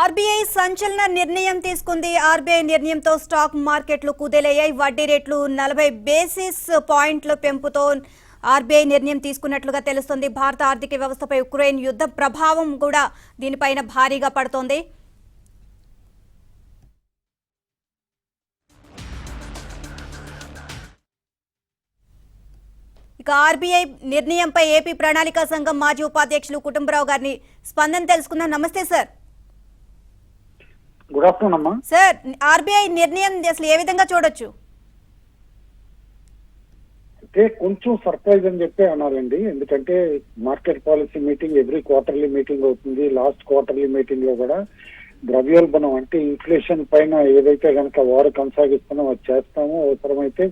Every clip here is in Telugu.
RBI సంచలన నిర్ణయం తీసుకుంది. RBI నిర్ణయంతో స్టాక్ మార్కెట్లు కుదేలయ్యాయి. వడ్డీ రేట్లు 40 బేసిస్ పాయింట్ల పెంపుతో RBI నిర్ణయం తీసుకున్నట్లుగా తెలుస్తుంది. భారత ఆర్థిక వ్యవస్థపై ఉక్రెయిన్ యుద్ధ ప్రభావం కూడా దీనిపైన భారీగా పడుతోంది. ఇక RBI నిర్ణయంపై ఏపీ ప్రణాళికా సంఘం మాజీ ఉపాధ్యక్షులు కుటుంబరావు గారిని స్పందన తెలుసుకుందాం. నమస్తే సార్. గుడ్ ఆఫ్టర్నూన్ అమ్మా. సార్, RBI నిర్ణయం అసలు ఏ విధంగా చూడొచ్చు? అంటే కొంచెం సర్ప్రైజ్ అని చెప్పి అన్నారండి. ఎందుకంటే market policy meeting every quarterly meeting అవుతుంది. లాస్ట్ క్వార్టర్లీ మీటింగ్ లో కూడా ద్రవ్యోల్బణం అంటే ఇన్ఫ్లేషన్ పైన ఏదైతే కనుక వారు కొనసాగిస్తున్నాం అది చేస్తామో, అవసరమైతే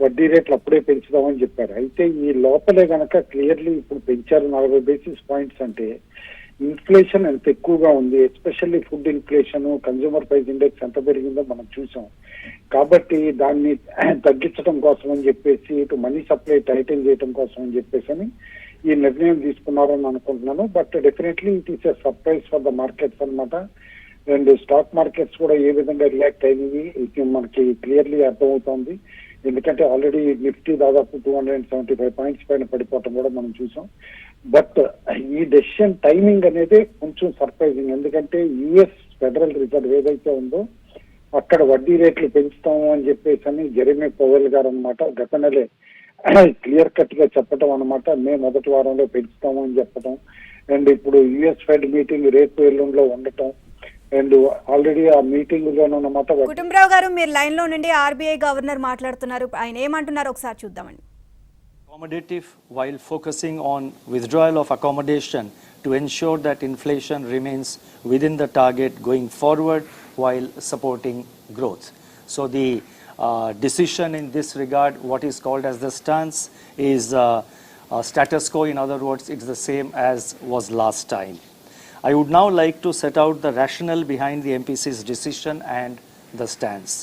వడ్డీ రేట్లు అప్పుడే పెంచుదామని చెప్పారు. అయితే ఈ లోపలే గనక క్లియర్లీ ఇప్పుడు పెంచారు 40 బేసిస్ పాయింట్స్. అంటే ఇన్ఫ్లేషన్ ఎంత ఎక్కువగా ఉంది, especially food inflation, consumer price index ఎంత పెరిగిందో మనం చూసాం. కాబట్టి దాన్ని తగ్గించడం కోసం అని చెప్పేసి, ఇటు మనీ సప్లై టైటిల్ చేయడం కోసం అని చెప్పేసి అని ఈ నిర్ణయం తీసుకున్నారని అనుకుంటున్నాను. But definitely it is a surprise for the markets అనమాట. అండ్ స్టాక్ మార్కెట్స్ కూడా ఏ విధంగా రియాక్ట్ అయినవి మనకి క్లియర్లీ అర్థమవుతోంది. ఎందుకంటే ఆల్రెడీ నిఫ్టీ దాదాపు 275 పాయింట్స్ పైన పడిపోవటం కూడా మనం చూసాం. బట్ ఈ డెసిషన్ టైమింగ్ అనేది కొంచెం సర్ప్రైజింగ్. ఎందుకంటే యుఎస్ ఫెడరల్ రిజర్వ్ ఏదైతే ఉందో అక్కడ వడ్డీ రేట్లు పెంచుతాము అని చెప్పేసి అని జెరెమీ పవెల్ గారు అనమాట గత నెలే క్లియర్ కట్ గా చెప్పడం అనమాట. మే మొదటి వారంలో పెంచుతాము అని చెప్పడం, అండ్ ఇప్పుడు యుఎస్ ఫెడ్ మీటింగ్ రేపు ఎల్లుండిలో ఉండటం, అండ్ ఆల్రెడీ ఆ మీటింగ్ లోనమాట. కుటుంబరావు గారు, మీరు లైన్ లో నుండి RBI గవర్నర్ మాట్లాడుతున్నారు. ఆయన ఏమంటున్నారు ఒకసారి చూద్దామండి. Accommodative while focusing on withdrawal of accommodation to ensure that inflation remains within the target going forward while supporting growth. So the decision in this regard, what is called as the stance, is status quo. In other words, it's the same as was last time. I would now like to set out the rationale behind the MPC's decision and the stance.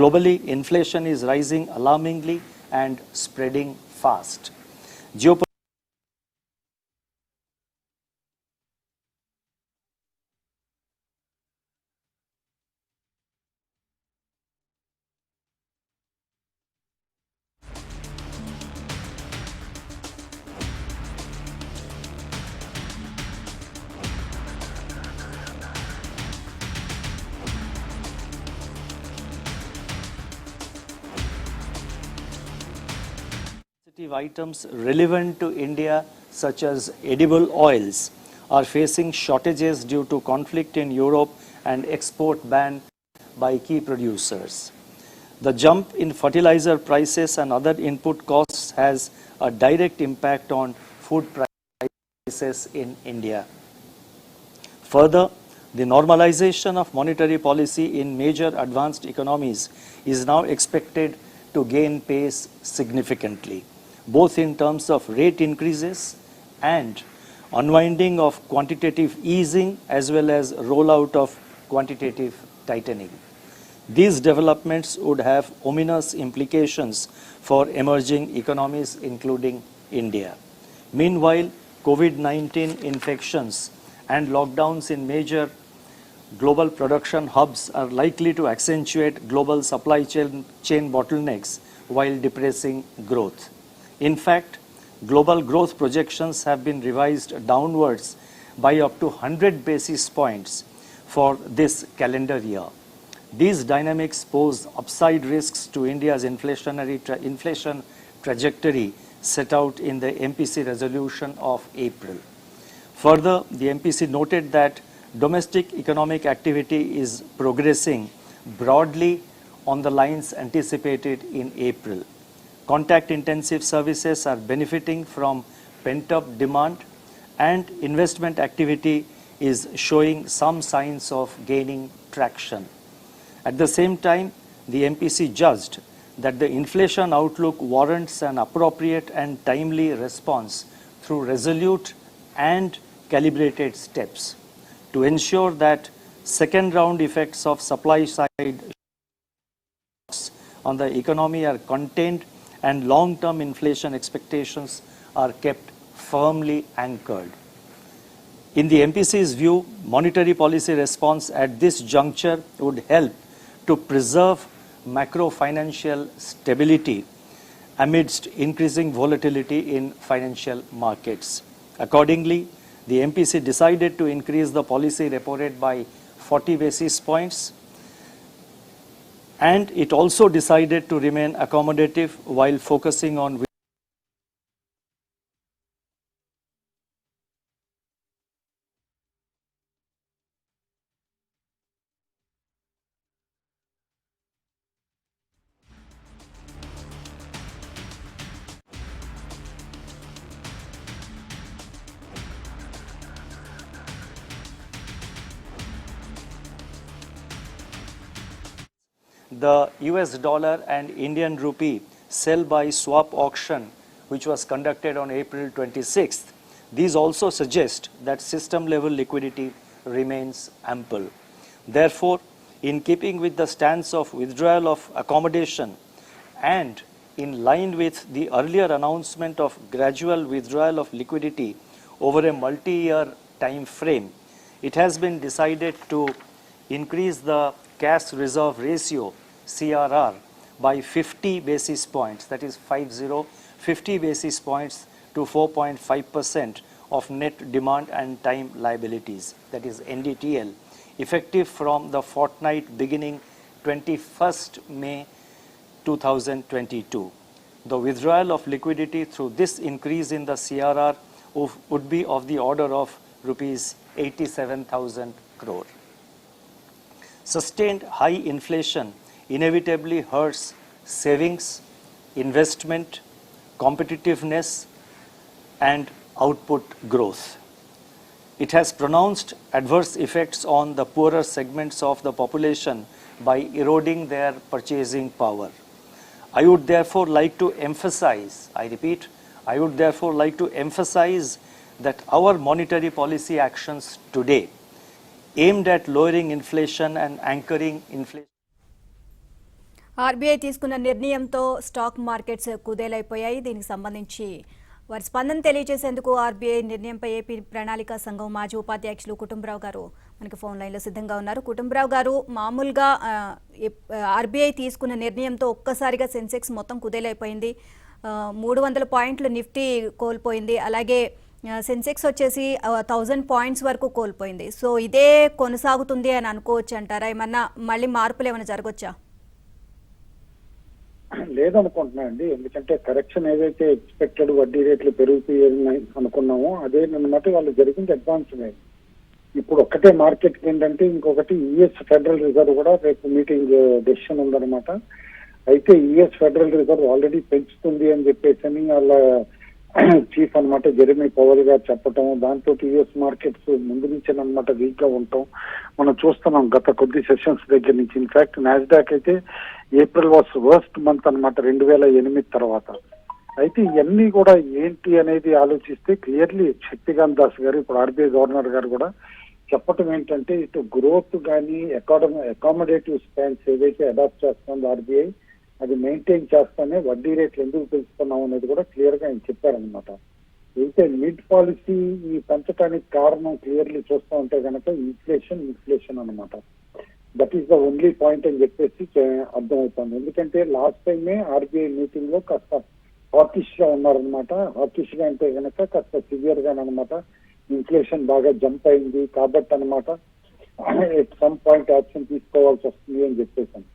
Globally, inflation is rising alarmingly and spreading fast. Items relevant to India, such as edible oils, are facing shortages due to conflict in Europe and export ban by key producers. The jump in fertilizer prices and other input costs has a direct impact on food prices in India. Further, the normalization of monetary policy in major advanced economies is now expected to gain pace significantly, both in terms of rate increases and unwinding of quantitative easing as well as rollout of quantitative tightening. These developments would have ominous implications for emerging economies, including India. Meanwhile, COVID-19 infections and lockdowns in major global production hubs are likely to accentuate global supply chain bottlenecks while depressing growth. In fact, global growth projections have been revised downwards by up to 100 basis points for this calendar year. These dynamics pose upside risks to India's inflation trajectory set out in the MPC resolution of April. Further, the MPC noted that domestic economic activity is progressing broadly on the lines anticipated in April. Contact-intensive services are benefiting from pent-up demand, and investment activity is showing some signs of gaining traction. At the same time, the MPC judged that the inflation outlook warrants an appropriate and timely response through resolute and calibrated steps to ensure that second-round effects of supply-side shocks on the economy are contained and long-term inflation expectations are kept firmly anchored. In the MPC's view, monetary policy response at this juncture would help to preserve macro-financial stability amidst increasing volatility in financial markets. Accordingly, the MPC decided to increase the policy repo rate by 40 basis points, and it also decided to remain accommodative while focusing on the US dollar and Indian rupee sell by swap auction, which was conducted on April 26th. These also suggest that system level liquidity remains ample. Therefore, in keeping with the stance of withdrawal of accommodation and in line with the earlier announcement of gradual withdrawal of liquidity over a multi-year time frame, it has been decided to increase the cash reserve ratio CRR by 50 basis points, that is 50 basis points to 4.5% of net demand and time liabilities, that is NDTL, effective from the fortnight beginning 21st May 2022. The withdrawal of liquidity through this increase in the CRR would be of the order of rupees 87,000 crore. Sustained high inflation inevitably hurts savings, investment, competitiveness, and output growth. It has pronounced adverse effects on the poorer segments of the population by eroding their purchasing power. I would therefore like to emphasize, I repeat, I would therefore like to emphasize that our monetary policy actions today, aimed at lowering inflation and anchoring inflation. RBI తీసుకున్న నిర్ణయంతో స్టాక్ మార్కెట్స్ కుదేలైపోయాయి. దీనికి సంబంధించి వారి స్పందన తెలియజేసేందుకు ఆర్బీఐ నిర్ణయంపై ఏపీ ప్రణాళిక సంఘం మాజీ ఉపాధ్యక్షులు కుటుంబరావు గారు మనకి ఫోన్ లైన్లో సిద్ధంగా ఉన్నారు. కుటుంబరావు గారు, మామూలుగా ఆర్బీఐ తీసుకున్న నిర్ణయంతో ఒక్కసారిగా సెన్సెక్స్ మొత్తం కుదేలైపోయింది. 300 పాయింట్లు నిఫ్టీ కోల్పోయింది. అలాగే సెన్సెక్స్ వచ్చేసి 1000 పాయింట్స్ వరకు కోల్పోయింది. సో ఇదే కొనసాగుతుంది అని అనుకోవచ్చు అంటారా? ఏమన్నా మళ్ళీ మార్పులు ఏమైనా జరగొచ్చా? లేదనుకుంటున్నా అండి. ఎందుకంటే కరెక్షన్ ఏదైతే ఎక్స్పెక్టెడ్ వడ్డీ రేట్లు పెరుగుతాయని అనుకున్నామో అదే అన్నమాట వాళ్ళు జరిగింది అడ్వాన్స్. ఇప్పుడు ఒక్కటే మార్కెట్ ఏంటంటే ఇంకొకటి యుఎస్ ఫెడరల్ రిజర్వ్ కూడా రేపు మీటింగ్ డెసిషన్ ఉందన్నమాట. అయితే యుఎస్ ఫెడరల్ రిజర్వ్ ఆల్రెడీ పెంచుతుంది అని చెప్పేసి వాళ్ళ చీఫ్ అనమాట జెరెమీ పవర్ గారు చెప్పటం, దాంతో యుఎస్ మార్కెట్స్ ముందు నుంచి అనమాట వీక్ గా ఉంటాం మనం చూస్తున్నాం గత కొద్ది సెషన్స్ దగ్గర నుంచి. ఇన్ఫాక్ట్ నాస్డాక్ అయితే ఏప్రిల్ వాస్ వర్స్ట్ మంత్ అనమాట 2008 తర్వాత. అయితే ఇవన్నీ కూడా ఏంటి అనేది ఆలోచిస్తే క్లియర్లీ శక్తికాంత్ దాస్ గారు, ఇప్పుడు ఆర్బీఐ గవర్నర్ గారు కూడా చెప్పటం ఏంటంటే ఇటు గ్రోత్ కానీ అకామిడేటివ్ స్టాన్స్ ఏదైతే అడాప్ట్ చేస్తుందో ఆర్బీఐ అది మెయింటైన్ చేస్తానే వడ్డీ రేట్లు ఎందుకు పెంచుతున్నాం అనేది కూడా క్లియర్ గా ఆయన చెప్పారనమాట. అయితే మిడ్ పాలసీ ఈ పెంచడానికి కారణం క్లియర్లీ చూస్తూ ఉంటే కనుక ఇన్ఫ్లేషన్ అనమాట. That is the only point అని చెప్పేసి అర్థమవుతుంది. ఎందుకంటే లాస్ట్ టైమే ఆర్బీఐ మీటింగ్ లో కాస్త హాకిష్ గా ఉన్నారనమాట. హాకిష్ గా అంటే కనుక కాస్త సివియర్ గానమాట ఇన్ఫ్లేషన్ బాగా జంప్ అయింది కాబట్టి అనమాట ఎట్ సమ్ పాయింట్ యాక్షన్ తీసుకోవాల్సి వస్తుంది అని చెప్పేసాను.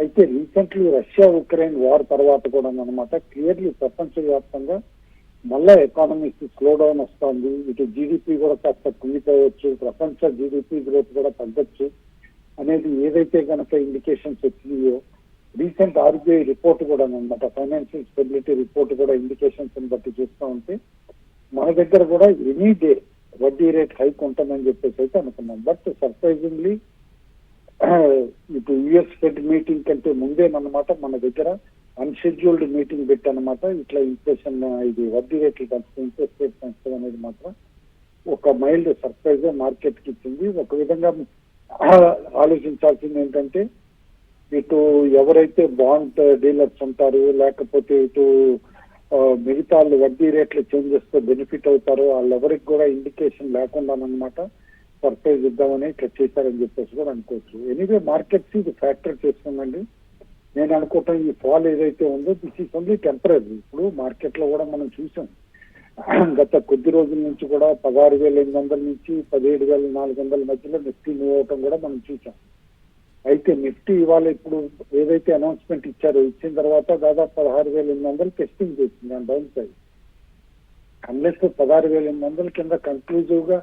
అయితే రీసెంట్లీ రష్యా ఉక్రెయిన్ వార్ తర్వాత కూడా అనమాట క్లియర్లీ ప్రపంచవ్యాప్తంగా మళ్ళా ఎకానమీకి స్లో డౌన్ వస్తుంది. ఇటు జీడిపి కూడా కాస్త కుంగిపోవచ్చు, ప్రపంచ జీడిపి గ్రోత్ కూడా తగ్గచ్చు అనేది ఏదైతే కనుక ఇండికేషన్స్ వచ్చినాయో రీసెంట్ ఆర్బీఐ రిపోర్ట్ కూడా అనమాట ఫైనాన్షియల్ స్టెబిలిటీ రిపోర్ట్ కూడా ఇండికేషన్స్ బట్టి చూస్తూ ఉంటే మన దగ్గర కూడా ఎనీ డే వడ్డీ రేట్ హైక్ ఉంటుందని చెప్పేసి అయితే అనుకున్నాం. బట్ సర్ప్రైజింగ్లీ ఇటు యుఎస్ ఫెడ్ మీటింగ్ కంటే ముందేనమాట మన దగ్గర అన్షెడ్యూల్డ్ మీటింగ్ పెట్టనమాట. ఇట్లా ఇన్ఫ్లేషన్ ఇది వడ్డీ రేట్లు పెంచడం, ఇంట్రెస్ట్ రేట్ పెంచడం అనేది మాత్రం ఒక మైల్డ్ సర్ప్రైజ్ మార్కెట్ కి ఇచ్చింది. ఒక విధంగా ఆలోచించాల్సింది ఏంటంటే ఇటు ఎవరైతే బాండ్ డీలర్స్ ఉంటారు లేకపోతే ఇటు మిగతా వాళ్ళు వడ్డీ రేట్ల చేంజెస్ తో బెనిఫిట్ అవుతారో వాళ్ళెవరికి కూడా ఇండికేషన్ లేకుండా అనమాట సర్ప్రైజ్ ఇద్దామని ఇట్లా చేశారని చెప్పేసి కూడా అనుకోవచ్చు. ఎనీవే మార్కెట్స్ ఇది ఫ్యాక్టర్ చేస్తుందండి. నేను అనుకోవటం ఈ ఫాల్ ఏదైతే ఉందో దిస్ ఈస్ ఓన్లీ టెంపరీ. ఇప్పుడు మార్కెట్ లో కూడా మనం చూసాం గత కొద్ది రోజుల నుంచి కూడా 16,800 నుంచి 17,400 మధ్యలో నిఫ్టీ మూవ్ అవటం కూడా మనం చూసాం. అయితే నిఫ్టీ ఇవాళ ఇప్పుడు ఏదైతే అనౌన్స్మెంట్ ఇచ్చారో ఇచ్చిన తర్వాత దాదాపు 16,800 టెస్టింగ్ చేసింది దాని డౌన్ సైడ్. అన్లెస్ 16,800 కింద కన్క్లూజివ్ గా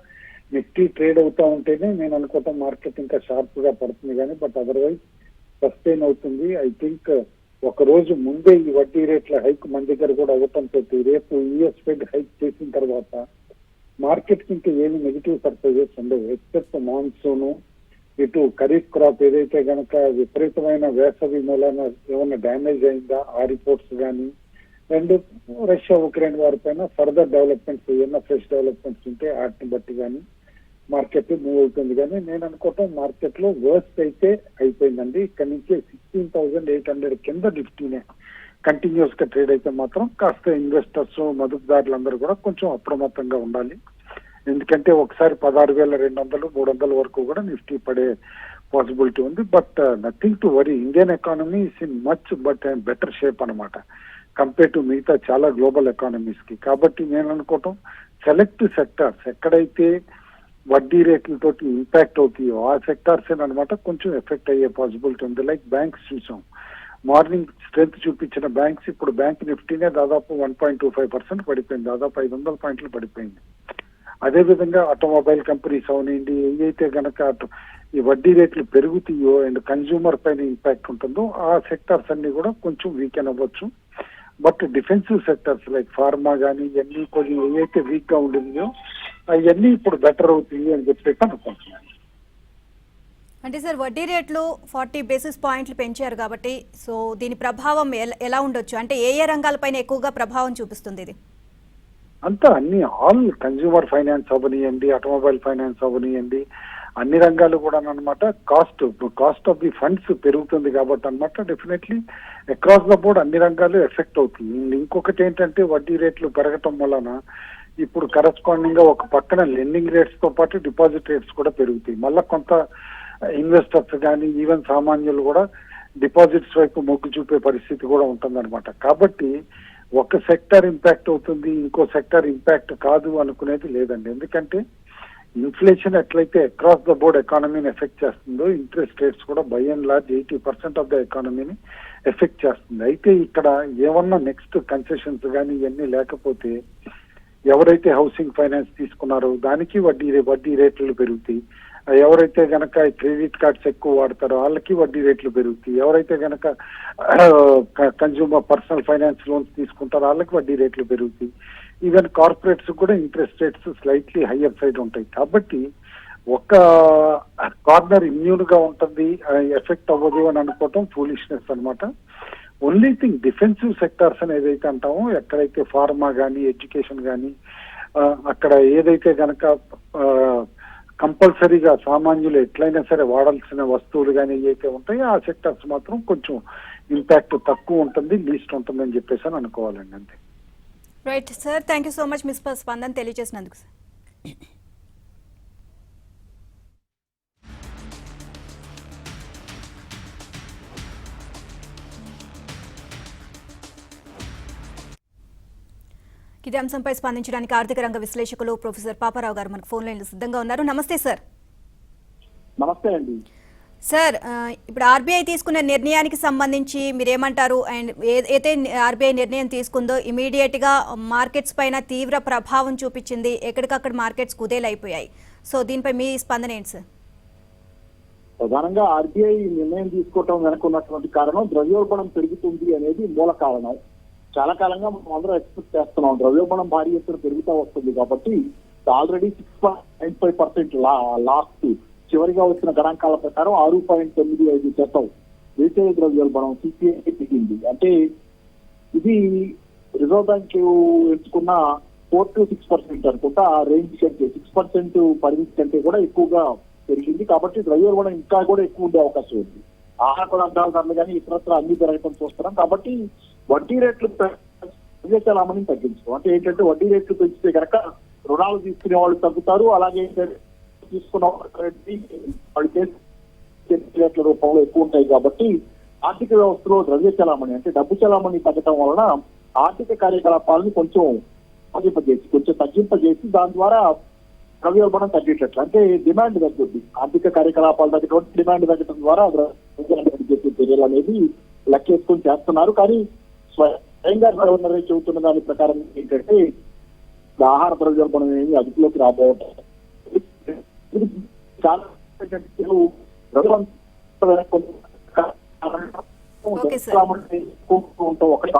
నిఫ్టీ ట్రేడ్ అవుతా ఉంటేనే నేను అనుకోవటం మార్కెట్ ఇంకా షార్ప్ గా పడుతుంది కానీ బట్ అదర్వైజ్ సస్టైన్ అవుతుంది. ఐ థింక్ ఒక రోజు ముందే ఈ వడ్డీ రేట్ల హైక్ మన దగ్గర కూడా అవ్వటంతో రేపు యూఎస్ ఫెడ్ హైక్ చేసిన తర్వాత మార్కెట్ కి ఇంకా ఏమి నెగిటివ్ సర్ప్రైజెస్ ఉండవు ఎక్సెప్ట్ మాన్సూన్, ఇటు ఖరీఫ్ క్రాప్ ఏదైతే గనక విపరీతమైన వేసవి మూలన ఏమైనా డ్యామేజ్ అయిందా ఆ రిపోర్ట్స్ కానీ, రెండు రష్యా ఉక్రెయిన్ వారి పైన ఫర్దర్ డెవలప్మెంట్స్ ఏమైనా ఫ్రెష్ డెవలప్మెంట్స్ ఉంటే వాటిని బట్టి కానీ మార్కెట్ మూవ్ అవుతుంది. కానీ నేను అనుకోవటం మార్కెట్ లో వర్స్ట్ అయితే అయిపోయిందండి. ఇక్కడ నుంచి 16,800 కింద నిఫ్టీనే కంటిన్యూస్ గా ట్రేడ్ అయితే మాత్రం కాస్త ఇన్వెస్టర్స్ మదుపుదారులందరూ కూడా కొంచెం అప్రమత్తంగా ఉండాలి. ఎందుకంటే ఒకసారి 16,200, 300 వరకు కూడా నిఫ్టీ పడే పాసిబిలిటీ ఉంది. But nothing to worry, Indian economy is in much but better shape అనమాట కంపేర్ టు మిగతా చాలా గ్లోబల్ ఎకానమీస్ కి. కాబట్టి నేను అనుకోవటం సెలెక్ట్ సెక్టార్స్ ఎక్కడైతే వడ్డీ రేట్లతో ఇంపాక్ట్ అవుతాయో ఆ సెక్టార్స్ అనమాట కొంచెం ఎఫెక్ట్ అయ్యే పాసిబిలిటీ ఉంది. లైక్ బ్యాంక్స్ చూసాం, మార్నింగ్ స్ట్రెంత్ చూపించిన బ్యాంక్స్ ఇప్పుడు బ్యాంక్ నిఫ్టీనే దాదాపు 1.25% పడిపోయింది, దాదాపు 500 పాయింట్లు పడిపోయింది. అదేవిధంగా ఆటోమొబైల్ కంపెనీస్ అవనండి ఏవైతే గనక ఈ వడ్డీ రేట్లు పెరుగుతాయో అండ్ కన్జ్యూమర్ పైన ఇంపాక్ట్ ఉంటుందో ఆ సెక్టార్స్ అన్ని కూడా కొంచెం వీకెన్ అవ్వచ్చు. But defensive sectors like pharma కానీ ఇవన్నీ కొంచెం ఏవైతే వీక్ గా ఉండిందో అవన్నీ ఇప్పుడు బెటర్ అవుతాయి అని చెప్పేసి అనుకుంటున్నాను. అంటే సార్ వడ్డీ రేట్లు 40 బేసిస్ పాయింట్లు పెంచారు కాబట్టి సో దీని ప్రభావం ఎలా ఉండొచ్చు? అంటే ఏ ఏ రంగాలపైన ఎక్కువగా ప్రభావం చూపిస్తుంది ఇది? అంతా అన్ని ఆల్ కన్జ్యూమర్ ఫైనాన్స్ అవనియండి, ఆటోమొబైల్ ఫైనాన్స్ అవనియండి, అన్ని రంగాలు కూడా అనమాట కాస్ట్ ఆఫ్ ది ఫండ్స్ పెరుగుతుంది కాబట్టి అనమాట డెఫినెట్లీ అక్రాస్ ద బోర్డ్ అన్ని రంగాలు ఎఫెక్ట్ అవుతుంది. ఇంకొకటి ఏంటంటే వడ్డీ రేట్లు పెరగటం వలన ఇప్పుడు కరెస్పాండింగ్ గా ఒక పక్కన లెండింగ్ రేట్స్ తో పాటు డిపాజిట్ రేట్స్ కూడా పెరుగుతాయి. మళ్ళా కొంత ఇన్వెస్టర్స్ కానీ ఈవెన్ సామాన్యులు కూడా డిపాజిట్స్ వైపు మొగ్గు చూపే పరిస్థితి కూడా ఉంటుందన్నమాట. కాబట్టి ఒక సెక్టర్ ఇంపాక్ట్ అవుతుంది, ఇంకో సెక్టర్ ఇంపాక్ట్ కాదు అనుకునేది లేదండి. ఎందుకంటే ఇన్ఫ్లేషన్ ఎట్లయితే అక్రాస్ ద బోర్డ్ ఎకానమీని ఎఫెక్ట్ చేస్తుందో ఇంట్రెస్ట్ రేట్స్ కూడా by and large 80% of the ఎకానమీని ఎఫెక్ట్ చేస్తుంది. అయితే ఇక్కడ ఏమన్నా నెక్స్ట్ కన్సెషన్స్ కానీ ఇవన్నీ లేకపోతే ఎవరైతే హౌసింగ్ ఫైనాన్స్ తీసుకున్నారో దానికి వడ్డీ రేట్లు పెరుగుతాయి. ఎవరైతే గనక క్రెడిట్ కార్డ్స్ ఎక్కువ వాడతారో వాళ్ళకి వడ్డీ రేట్లు పెరుగుతాయి. ఎవరైతే గనక కన్జ్యూమర్ పర్సనల్ ఫైనాన్స్ లోన్స్ తీసుకుంటారో వాళ్ళకి వడ్డీ రేట్లు పెరుగుతాయి. ఈవెన్ కార్పొరేట్స్ కూడా interest rates slightly higher side ఉంటాయి. కాబట్టి ఒక కార్నర్ ఇమ్యూన్ గా ఉంటుంది, ఎఫెక్ట్ అవ్వదు అని అనుకోవటం ఫూలిష్నెస్ అనమాట. ఓన్లీ థింగ్ డిఫెన్సివ్ సెక్టార్స్ అని ఏదైతే అంటామో ఎక్కడైతే ఫార్మా కానీ ఎడ్యుకేషన్ కానీ అక్కడ ఏదైతే గనక కంపల్సరీగా సామాన్యులు ఎట్లయినా సరే వాడాల్సిన వస్తువులు కానీ ఏవైతే ఉంటాయో ఆ సెక్టర్స్ మాత్రం కొంచెం ఇంపాక్ట్ తక్కువ ఉంటుంది, లీస్ట్ ఉంటుంది అని చెప్పేసి అని అనుకోవాలండి. అంతే. Right sir, thank you so much miss స్పందన తెలియజేసినందుకు సార్. ఇదే అంశంపై స్పందించడానికి ఆర్థిక రంగ విశ్లేషకులు ప్రొఫెసర్ పాపారావు గారు మనకు ఫోన్ లైన్లో సిద్ధంగా ఉన్నారు. నమస్తే సార్. నమస్తే అండి. సార్, ఇప్పుడు ఆర్బీఐ తీసుకున్న నిర్ణయానికి సంబంధించి మీరేమంటారు? అండ్ ఏదైతే ఆర్బీఐ నిర్ణయం తీసుకుందో ఇమీడియట్ గా మార్కెట్స్ పైన తీవ్ర ప్రభావం చూపించింది, ఎక్కడికక్కడ మార్కెట్స్ కుదేలైపోయాయి. సో దీనిపై మీ స్పందన ఏంటి సార్? ప్రధానంగా ఆర్బీఐ నిర్ణయం తీసుకోవటం వెనక ఉన్నటువంటి కారణం ద్రవ్యోల్బణం పెరుగుతుంది అనేది మూల కారణం. చాలా కాలంగా మనం అందరం ఎక్స్పెక్ట్ చేస్తున్నాం ద్రవ్యోల్బణం భారీ ఎత్తున పెరుగుతూ వస్తుంది కాబట్టి ఆల్రెడీ 6.95% లాస్ట్ చివరిగా వచ్చిన గణాంకాల ప్రకారం 6.95% దేశీయ ద్రవ్యోల్బణం సిపిఐ దిగింది. అంటే ఇది రిజర్వ్ బ్యాంక్ ఎంచుకున్న 4 to 6% అనుకుంటా ఆ రేంజ్ కంటే 6% పరిమితి కంటే కూడా ఎక్కువగా పెరిగింది. కాబట్టి ద్రవ్యోల్బణం ఇంకా కూడా ఎక్కువ ఉండే అవకాశం ఉంది. ఆహార పదార్థాల ధరలు కానీ ఇతరత్ర అన్ని పెరగటం చూస్తున్నాం. కాబట్టి వడ్డీ రేట్లు ద్రవ్య చలామణిని తగ్గించడం. అంటే ఏంటంటే వడ్డీ రేట్లు పెంచితే కనుక రుణాలు తీసుకునే వాళ్ళు తగ్గుతారు, అలాగే తీసుకున్న వాళ్ళు రేట్ల రూపంలో ఎక్కువ ఉంటాయి. కాబట్టి ఆర్థిక వ్యవస్థలో ద్రవ్య చలామణి అంటే డబ్బు చలామణి తగ్గడం వలన ఆర్థిక కార్యకలాపాలను కొంచెం తగ్గింపజేసి దాని ద్వారా ద్రవ్యోల్బణం తగ్గేటట్లు, అంటే డిమాండ్ తగ్గుద్ది. ఆర్థిక కార్యకలాపాలు తగ్గడం, డిమాండ్ తగ్గడం ద్వారా తగ్గించే చర్యలు అనేది లెక్కేసుకొని చేస్తున్నారు. కానీ స్వయంగా గవర్నర్ చెబుతున్న దాని ప్రకారం ఏంటంటే ఆహార ద్రవ్యోల్బణం ఏమి అదుపులోకి రాబోతాయి. చాలా ఓకే సార్. ఉంటాం ఒకటి